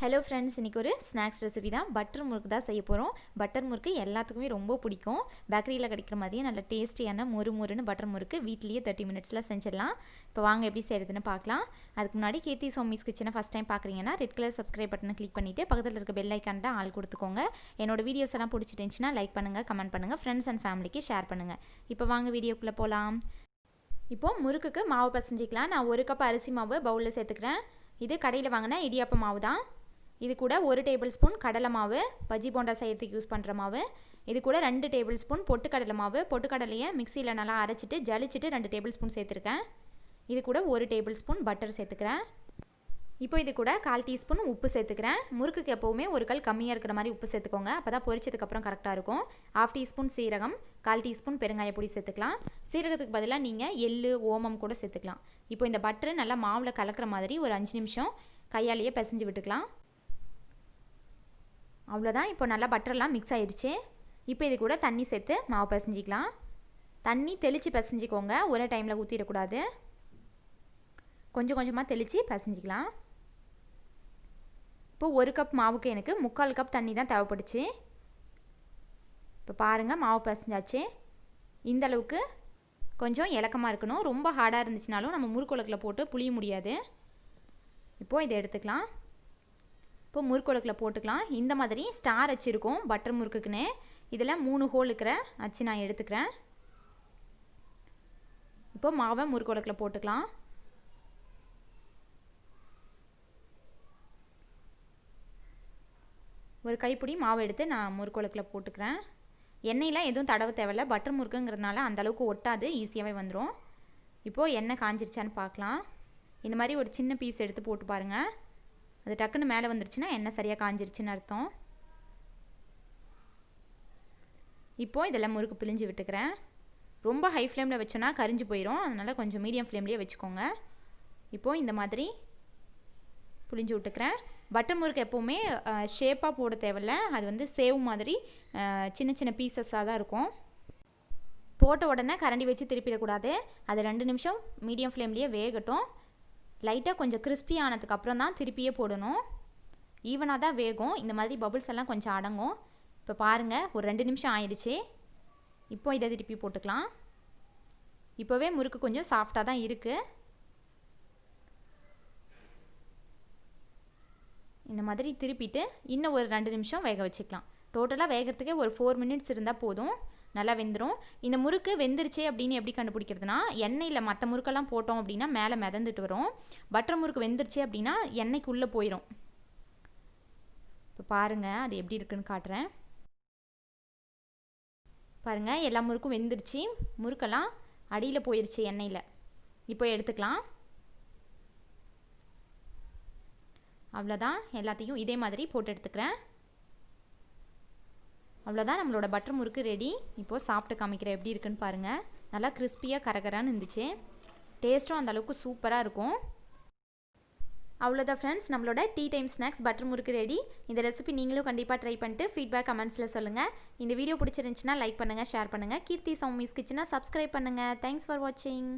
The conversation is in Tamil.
ஹலோ ஃப்ரெண்ட்ஸ், இன்றைக்கி ஒரு ஸ்நாக்ஸ் ரெசிபி தான். பட்டர் முறுக்கு தான் செய்ய போகிறோம். பட்டர் முறுக்கு எல்லாத்துக்குமே ரொம்ப பிடிக்கும். பேக்கரியில் கிடைக்கிற மாதிரியே நல்ல டேஸ்டியான முறுன்னு பட்டர் முறுக்கு வீட்லேயே 30 மினிட்ஸில் செஞ்சிடலாம். இப்போ வாங்க எப்படி செய்கிறதுன்னு பார்க்கலாம். அதுக்கு முன்னாடி கீர்த்தி சோமிஸ் கிச்சனை ஃபஸ்ட் டைம் பார்க்குறீங்கன்னா ரெட் கலர் சப்ஸ்கிரைப் பட்டனை கிளிக் பண்ணிவிட்டு பக்கத்தில் இருக்க பெல் ஐக்கான் தான் ஆள் கொடுத்துக்கோங்க. என்னோட வீடியோஸ் எல்லாம் பிடிச்சிருந்துச்சுன்னா லைக் பண்ணுங்கள், கமெண்ட் பண்ணுங்கள், ஃப்ரெண்ட்ஸ் அண்ட் ஃபேமிலிக்கு ஷேர் பண்ணுங்கள். இப்போ வாங்க வீடியோக்குள்ளே போகலாம். இப்போது முறுக்குக்கு மாவு பசஞ்சிக்கலாம். நான் 1 கப் அரிசி மாவு பவுலில் சேர்த்துக்கிறேன். இது கடையில் வாங்கின இடியாப்ப மாவு தான். இது கூட 1 டேபிள் ஸ்பூன் கடலை மாவு, பஜ்ஜி போண்டா செய்யறதுக்கு யூஸ் பண்ணுற மாவு. இது கூட 2 டேபிள் ஸ்பூன் பொட்டுக்கடலை மாவு. பொட்டுக்கடலையை மிக்சியில் நல்லா அரைச்சிட்டு ஜலிச்சிட்டு 2 டேபிள் ஸ்பூன் சேர்த்துருக்கேன். இது கூட 1 டேபிள் ஸ்பூன் பட்டர் சேர்த்துக்கிறேன். இப்போ இது கூட 1/4 டீஸ்பூன் உப்பு சேர்த்துக்கிறேன். முறுக்குக்கு எப்போவுமே ஒரு கல் கம்மியாக இருக்கிற மாதிரி உப்பு சேர்த்துக்கோங்க, அப்போ தான் பொரிச்சதுக்கப்புறம் கரெக்டாக இருக்கும். 1/2 டீஸ்பூன் சீரகம், 1/4 டீஸ்பூன் பெருங்காய பொடி சேர்த்துக்கலாம். சீரகத்துக்கு பதிலாக நீங்கள் எள்ளு, ஓமம் கூட சேர்த்துக்கலாம். இப்போ இந்த பட்டர் நல்லா மாவில் கலக்கிற மாதிரி ஒரு 5 நிமிஷம் கையாலேயே பிசைஞ்சு விட்டுக்கலாம். அவ்வளோதான். இப்போ நல்லா பட்டர்லாம் மிக்ஸ் ஆகிடுச்சு. இப்போ இது கூட தண்ணி சேர்த்து மாவு பிசைஞ்சிக்கலாம். தண்ணி தெளித்து பிசைஞ்சிக்கோங்க, ஒரே டைமில் ஊற்றிடக்கூடாது. கொஞ்சம் கொஞ்சமாக தெளித்து பிசைஞ்சிக்கலாம். இப்போ 1 கப் மாவுக்கு எனக்கு 3/4 கப் தண்ணி தான் தேவைப்படுச்சு. இப்போ பாருங்கள், மாவு பிசைஞ்சாச்சு. இந்த அளவுக்கு கொஞ்சம் இலக்கமாக இருக்கணும். ரொம்ப ஹார்டாக இருந்துச்சுனாலும் நம்ம முறுக்குலக்கில் போட்டு புளிய முடியாது. இப்போது இதை எடுத்துக்கலாம். இப்போ முறுக்குலக்கில் போட்டுக்கலாம். இந்த மாதிரி ஸ்டார் அச்சு இருக்கும் பட்டர் முறுக்குக்குன்னு. இதில் 3 ஹோல் இருக்கிற அச்சு நான் எடுத்துக்கிறேன். இப்போ மாவை முறுக்குலக்கில் போட்டுக்கலாம். ஒரு கைப்பிடி மாவு எடுத்து நான் முறுக்குலக்கில் போட்டுக்கிறேன். எண்ணெயெலாம் எதுவும் தடவை தேவையில்லை. பட்டர் முறுக்குங்கிறதுனால அந்தளவுக்கு ஒட்டாது, ஈஸியாகவே வந்துடும். இப்போது எண்ணெய் காஞ்சிருச்சான்னு பார்க்கலாம். இந்த மாதிரி ஒரு சின்ன பீஸ் எடுத்து போட்டு பாருங்கள். அது டக்குன்னு மேலே வந்துருச்சுன்னா எண்ணெய் சரியாக காஞ்சிருச்சுன்னு அர்த்தம். இப்போது இதெல்லாம் முறுக்கு பிழிஞ்சு விட்டுக்கிறேன். ரொம்ப ஹை ஃப்ளேமில் வச்சோன்னா கரிஞ்சு போயிடும், அதனால் கொஞ்சம் மீடியம் ஃப்ளேம்லேயே வச்சுக்கோங்க. இப்போது இந்த மாதிரி புழிஞ்சு விட்டுக்கிறேன். பட்டர் முறுக்கு எப்போவுமே ஷேப்பாக போட தேவையில்ல. அது வந்து சேவ் மாதிரி சின்ன சின்ன பீசஸாக தான் இருக்கும். போட்ட உடனே கரண்டி வச்சு திருப்பிடக்கூடாது. அது 2 நிமிஷம் மீடியம் ஃப்ளேம்லேயே வேகட்டும். லைட்டாக கொஞ்சம் கிறிஸ்பி ஆனதுக்கப்புறம் தான் திருப்பியே போடணும். ஈவனாக தான் வேகும். இந்த மாதிரி பபுள்ஸ் எல்லாம் கொஞ்சம் அடங்கும். இப்போ பாருங்கள், ஒரு 2 நிமிஷம் ஆயிடுச்சு. இப்போ இதை திருப்பி போட்டுக்கலாம். இப்போவே முறுக்கு கொஞ்சம் சாஃப்டாக தான் இருக்குது. இந்த மாதிரி திருப்பிட்டு இன்னும் ஒரு 2 நிமிஷம் வேக வச்சுக்கலாம். டோட்டலாக வேகிறதுக்கே ஒரு 4 மினிட்ஸ் இருந்தால் போதும், நல்லா வெந்துடும். இந்த முறுக்கு வெந்துருச்சு அப்படின்னு எப்படி கண்டுபிடிக்கிறதுனா, எண்ணெயில் மற்ற முறுக்கெல்லாம் போட்டோம் அப்படின்னா மேலே மிதந்துட்டு வரும். பட்டர் முறுக்கு வெந்துருச்சு அப்படின்னா எண்ணெய்க்குள்ளே போயிடும். இப்போ பாருங்கள், அது எப்படி இருக்குன்னு காட்டுறேன். பாருங்கள், எல்லா முறுக்கும் வெந்துருச்சு. முறுக்கெல்லாம் அடியில் போயிடுச்சு எண்ணெயில். இப்போ எடுத்துக்கலாம். அவ்வளோதான், எல்லாத்தையும் இதே மாதிரி போட்டு எடுத்துக்கிறேன். அவ்வளோதான், நம்மளோட பட்டர் முறுக்கு ரெடி. இப்போது சாப்பிட்டு காமிக்கிறேன் எப்படி இருக்குன்னு பாருங்கள். நல்லா கிறிஸ்பியாக கரகரான்னு இருந்துச்சு. டேஸ்ட்டும் அந்தளவுக்கு சூப்பராக இருக்கும். அவ்வளோதான் ஃப்ரெண்ட்ஸ், நம்மளோட டீ டைம் ஸ்நாக்ஸ் பட்டர் முறுக்கு ரெடி. இந்த ரெசிபி நீங்களும் கண்டிப்பாக ட்ரை பண்ணிட்டு ஃபீட்பேக் கமெண்ட்ஸில் சொல்லுங்கள். இந்த வீடியோ பிடிச்சிருந்துச்சுன்னா லைக் பண்ணுங்கள், ஷேர் பண்ணுங்கள். கீர்த்தி சௌமிஸ் கிச்சனை சப்ஸ்கிரைப் பண்ணுங்கள். தேங்க்ஸ் ஃபார் வாட்சிங்.